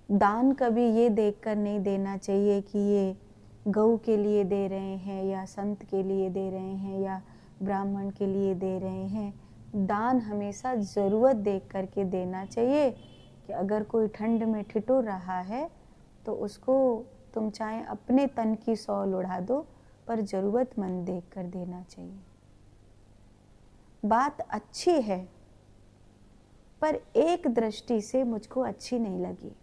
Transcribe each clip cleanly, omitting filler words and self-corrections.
दान कभी ये देखकर नहीं देना चाहिए कि ये गऊ के लिए दे रहे हैं या संत के लिए दे रहे हैं या ब्राह्मण के लिए दे रहे हैं। दान हमेशा ज़रूरत देख करके देना चाहिए कि अगर कोई ठंड में ठिठुर रहा है तो उसको तुम चाहे अपने तन की सौल उड़ा दो, पर ज़रूरतमंद देख कर देना चाहिए। बात अच्छी है, पर एक दृष्टि से मुझको अच्छी नहीं लगी,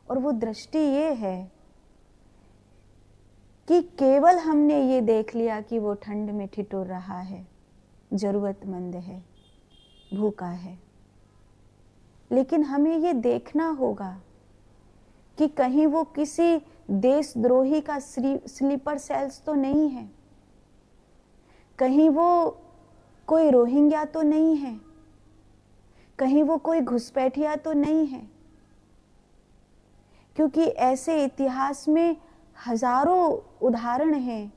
और वो दृष्टि ये है कि केवल हमने ये देख लिया कि वो ठंड में ठिठुर रहा है, ज़रूरतमंद है, भूखा है, लेकिन हमें ये देखना होगा कि कहीं वो किसी देशद्रोही का स्लीपर सेल्स तो नहीं है, कहीं वो कोई रोहिंग्या तो नहीं है, कहीं वो कोई घुसपैठिया तो नहीं है, क्योंकि ऐसे इतिहास में हजारों उदाहरण हैं।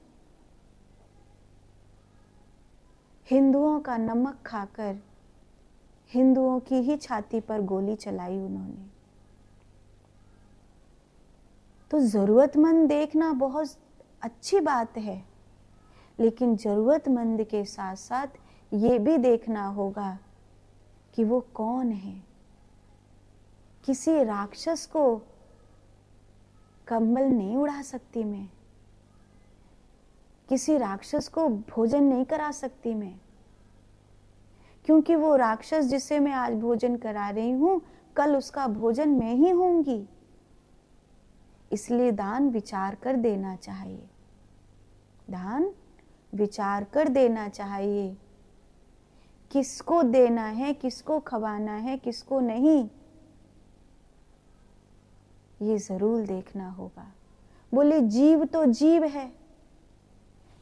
हिंदुओं का नमक खाकर हिंदुओं की ही छाती पर गोली चलाई उन्होंने। तो जरूरतमंद देखना बहुत अच्छी बात है, लेकिन जरूरतमंद के साथ साथ ये भी देखना होगा कि वो कौन है। किसी राक्षस को कंबल नहीं उड़ा सकती मैं, किसी राक्षस को भोजन नहीं करा सकती मैं, क्योंकि वो राक्षस जिसे मैं आज भोजन करा रही हूं, कल उसका भोजन मैं ही होंगी। इसलिए दान विचार कर देना चाहिए, दान विचार कर देना चाहिए, किसको देना है, किसको खवाना है, किसको नहीं, ये जरूर देखना होगा। बोले जीव तो जीव है,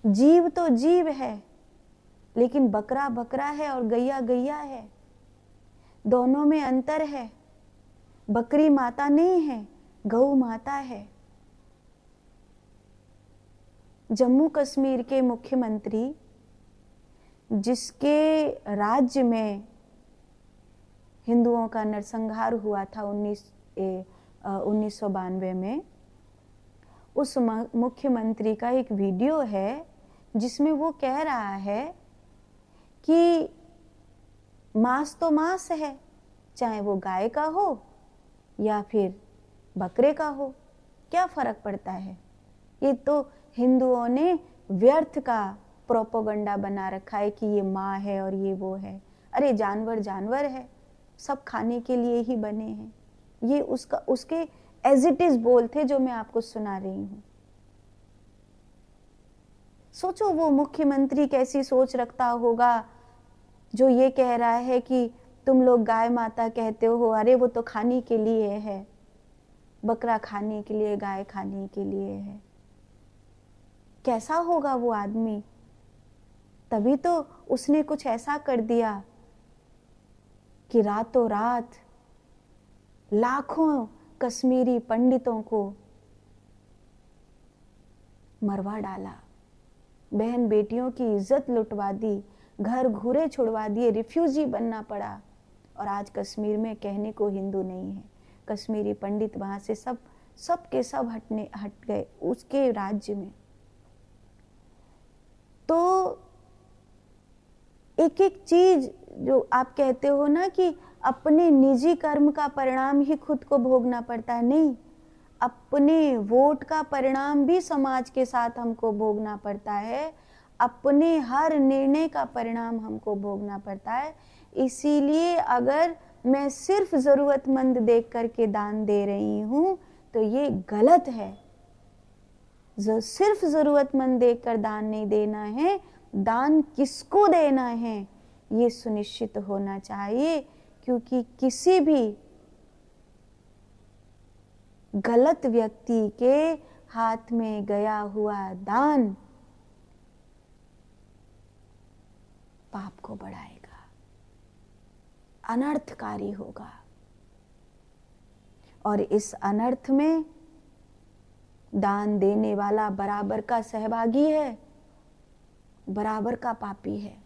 जीव तो जीव है, लेकिन बकरा बकरा है और गैया गैया है, दोनों में अंतर है। बकरी माता नहीं है, गौ माता है। जम्मू कश्मीर के मुख्यमंत्री, जिसके राज्य में हिंदुओं का नरसंहार हुआ था 1992 में, उस मुख्यमंत्री का एक वीडियो है जिसमें वो कह रहा है कि मांस तो मांस है, चाहे वो गाय का हो या फिर बकरे का हो, क्या फर्क पड़ता है। ये तो हिंदुओं ने व्यर्थ का प्रोपोगंडा बना रखा है कि ये माँ है और ये वो है। अरे जानवर जानवर है, सब खाने के लिए ही बने हैं। ये उसके एज इट इज बोल थे जो मैं आपको सुना रही हूं। सोचो वो मुख्यमंत्री कैसी सोच रखता होगा जो ये कह रहा है कि तुम लोग गाय माता कहते हो, अरे वो तो खाने के लिए है, बकरा खाने के लिए, गाय खाने के लिए है। कैसा होगा वो आदमी। तभी तो उसने कुछ ऐसा कर दिया कि रातों रात लाखों कश्मीरी पंडितों को मरवा डाला, बहन बेटियों की इज्जत लुटवा दी, घर घूरे छुड़वा दिए, रिफ्यूजी बनना पड़ा। और आज कश्मीर में कहने को हिंदू नहीं है। कश्मीरी पंडित वहां से सब के सब हट गए उसके राज्य में। तो एक एक चीज जो आप कहते हो ना कि अपने निजी कर्म का परिणाम ही खुद को भोगना पड़ता है, नहीं, अपने वोट का परिणाम भी समाज के साथ हमको भोगना पड़ता है, अपने हर निर्णय का परिणाम हमको भोगना पड़ता है। इसीलिए अगर मैं सिर्फ जरूरतमंद देख करके दान दे रही हूं तो ये गलत है। सिर्फ जरूरतमंद देखकर दान नहीं देना है, दान किसको देना है ये सुनिश्चित होना चाहिए, क्योंकि किसी भी गलत व्यक्ति के हाथ में गया हुआ दान पाप को बढ़ाएगा, अनर्थकारी होगा, और इस अनर्थ में दान देने वाला बराबर का सहभागी है, बराबर का पापी है।